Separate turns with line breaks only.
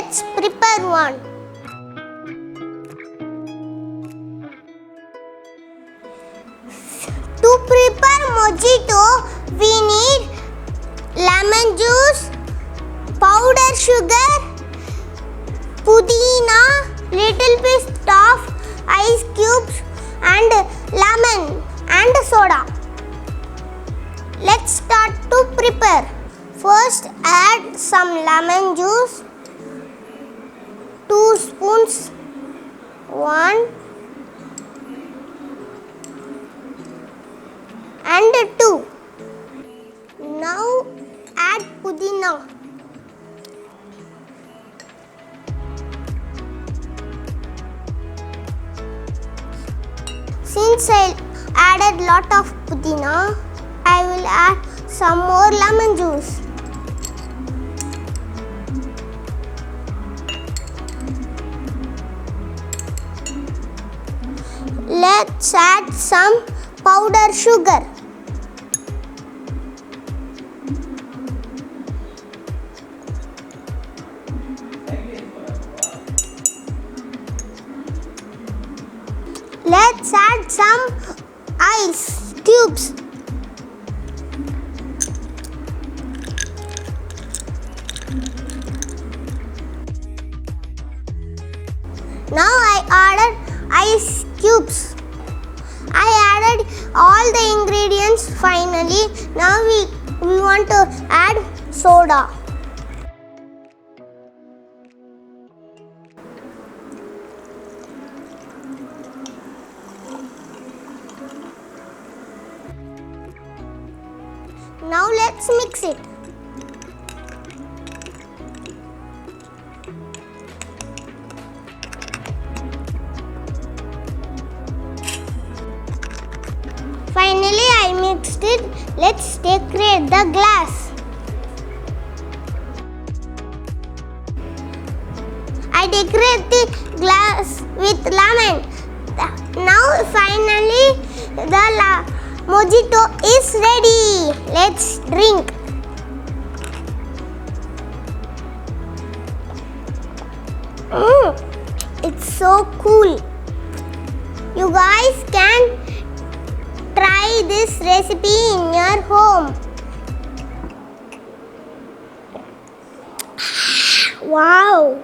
Let's prepare one. To prepare mojito, we need lemon juice, powder sugar, pudina, little bit of ice cubes and lemon and soda. Let's start to prepare. First add some lemon juice, 2 spoons, 1 and 2. Now add pudina. Since I added lot of pudina, I will add some more lemon juice. Let's add some powder sugar. Let's add some ice cubes. Now I added ice cubes. I added all the ingredients finally. Now we want to add soda. Now let's mix it. Finally, I mixed it. Let's decorate the glass. I decorate the glass with lemon. Now finally the mojito is ready. Let's drink. It's so cool. You guys can try this recipe in your home. Wow!